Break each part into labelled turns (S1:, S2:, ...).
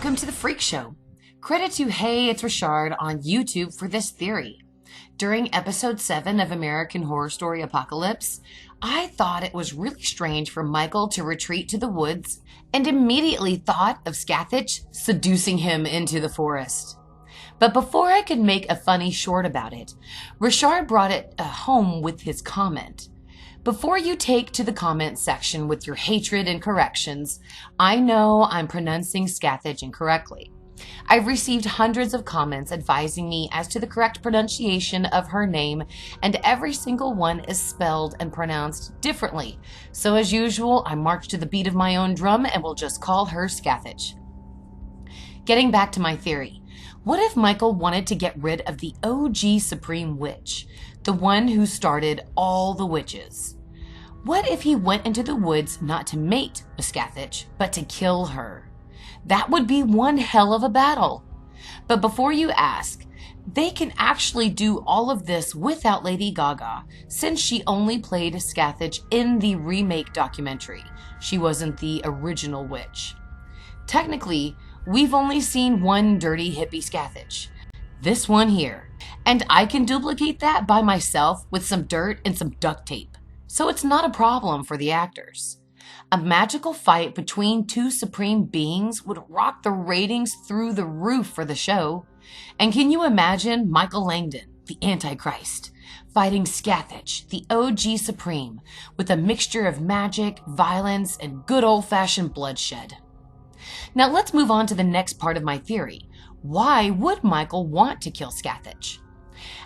S1: Welcome to the Freak Show. Credit to Hey, It's Richard on YouTube for this theory. During episode 7 of American Horror Story Apocalypse, I thought it was really strange for Michael to retreat to the woods and immediately thought of Scathach seducing him into the forest. But before I could make a funny short about it, Richard brought it home with his comment. Before you take to the comment section with your hatred and corrections, I know I'm pronouncing Scathach incorrectly. I've received hundreds of comments advising me as to the correct pronunciation of her name, and every single one is spelled and pronounced differently. So as usual, I march to the beat of my own drum and will just call her Scathach. Getting back to my theory, what if Michael wanted to get rid of the OG Supreme Witch, the one who started all the witches? What if he went into the woods not to mate with Scathach, but to kill her? That would be one hell of a battle. But before you ask, they can actually do all of this without Lady Gaga, since she only played Scathach in the remake documentary. She wasn't the original witch. Technically, we've only seen one dirty hippie Scathach. This one here. And I can duplicate that by myself with some dirt and some duct tape. So it's not a problem for the actors. A magical fight between two supreme beings would rock the ratings through the roof for the show. And can you imagine Michael Langdon, the Antichrist, fighting Scathach, the OG Supreme, with a mixture of magic, violence, and good old-fashioned bloodshed? Now let's move on to the next part of my theory. Why would Michael want to kill Scathach?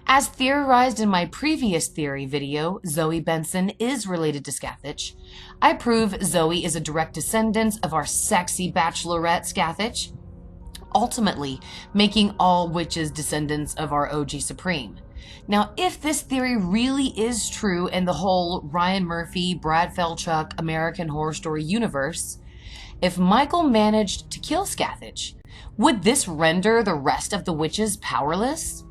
S1: As theorized in my previous theory video, Zoe Benson is related to Scathach. I prove Zoe is a direct descendant of our sexy bachelorette Scathach, ultimately making all witches descendants of our OG Supreme. Now, if this theory really is true in the whole Ryan Murphy, Brad Falchuk, American Horror Story universe, if Michael managed to kill Scathach, would this render the rest of the witches powerless?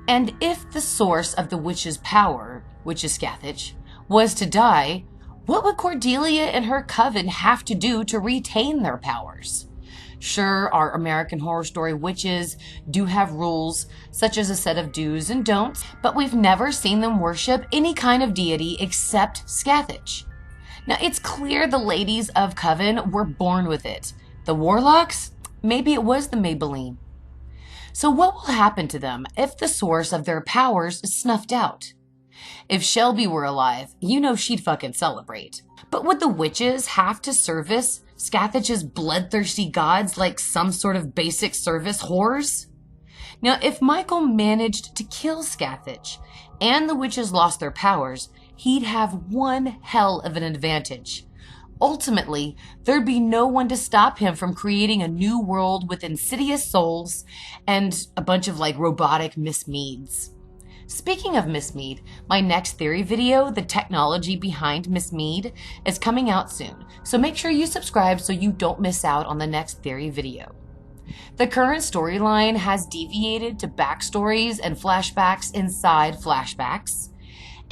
S1: And if the source of the witch's power, which is Scathach, was to die, what would Cordelia and her coven have to do to retain their powers? Sure, our American Horror Story witches do have rules, such as a set of do's and don'ts, but we've never seen them worship any kind of deity except Scathach. Now, it's clear the ladies of Coven were born with it. The warlocks? Maybe it was the Maybelline. So what will happen to them if the source of their powers is snuffed out? If Shelby were alive, you know she'd fucking celebrate. But would the witches have to service Scathach's bloodthirsty gods like some sort of basic service whores? Now, if Michael managed to kill Scathach and the witches lost their powers, he'd have one hell of an advantage. Ultimately, there'd be no one to stop him from creating a new world with insidious souls and a bunch of robotic Miss Meads. Speaking of Miss Mead, my next theory video, the technology behind Miss Mead, is coming out soon. So make sure you subscribe so you don't miss out on the next theory video. The current storyline has deviated to backstories and flashbacks inside flashbacks.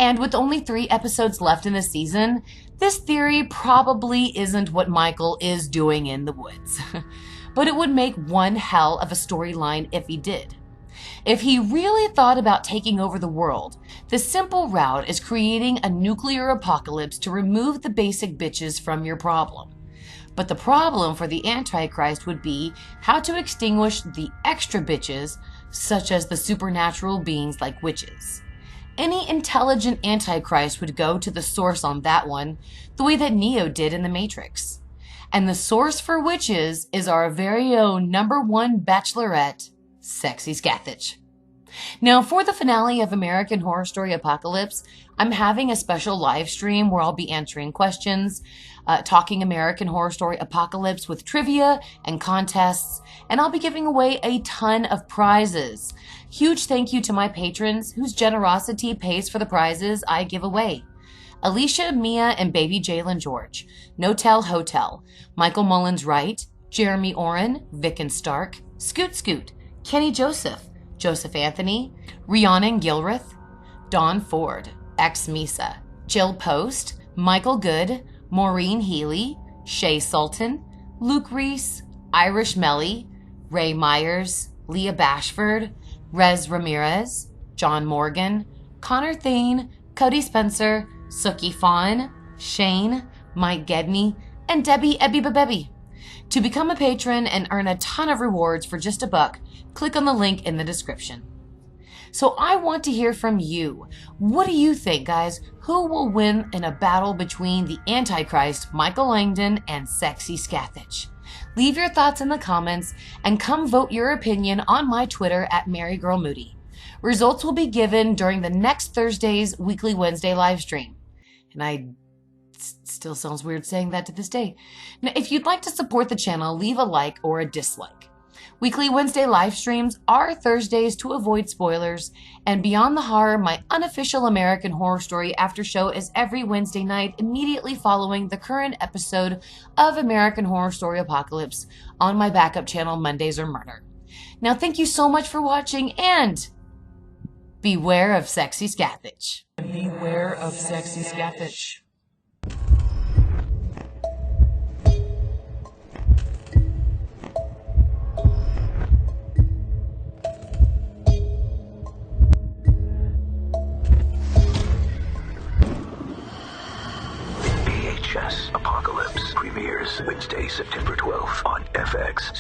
S1: And with only 3 episodes left in the season, this theory probably isn't what Michael is doing in the woods. But it would make one hell of a storyline if he did. If he really thought about taking over the world, the simple route is creating a nuclear apocalypse to remove the basic bitches from your problem. But the problem for the Antichrist would be how to extinguish the extra bitches, such as the supernatural beings like witches. Any intelligent Antichrist would go to the source on that one, the way that Neo did in The Matrix. And the source for witches is our very own #1 bachelorette, Sexy Scathach. Now, for the finale of American Horror Story Apocalypse, I'm having a special live stream where I'll be answering questions, talking American Horror Story Apocalypse with trivia and contests, and I'll be giving away a ton of prizes. Huge thank you to my patrons whose generosity pays for the prizes I give away. Alicia, Mia, and baby Jalen George, No Tell Hotel, Michael Mullins Wright, Jeremy Oren, Vic and Stark, Scoot Scoot, Kenny Joseph, Joseph Anthony, Rhiannon Gilreth, Dawn Ford, Ex Misa, Jill Post, Michael Good, Maureen Healy, Shay Sultan, Luke Reese, Irish Melly, Ray Myers, Leah Bashford, Rez Ramirez, John Morgan, Connor Thane, Cody Spencer, Suki Fawn, Shane, Mike Gedney, and Debbie Ebby. To become a patron and earn a ton of rewards for just $1, click on the link in the description. So I want to hear from you. What do you think, guys? Who will win in a battle between the Antichrist, Michael Langdon, and Sexy Scathach? Leave your thoughts in the comments and come vote your opinion on my Twitter at MaryGirl Moody. Results will be given during the next Thursday's Weekly Wednesday live stream. And still sounds weird saying that to this day. Now, if you'd like to support the channel, leave a like or a dislike. Weekly Wednesday live streams are Thursdays to avoid spoilers, and Beyond the Horror, my unofficial American Horror Story after show, is every Wednesday night immediately following the current episode of American Horror Story Apocalypse on my backup channel, Mondays Are Murder. Now, thank you so much for watching, and beware of Sexy Scathach. Beware of Sexy Scathach.
S2: AHS Apocalypse premieres Wednesday, September 12th on FX.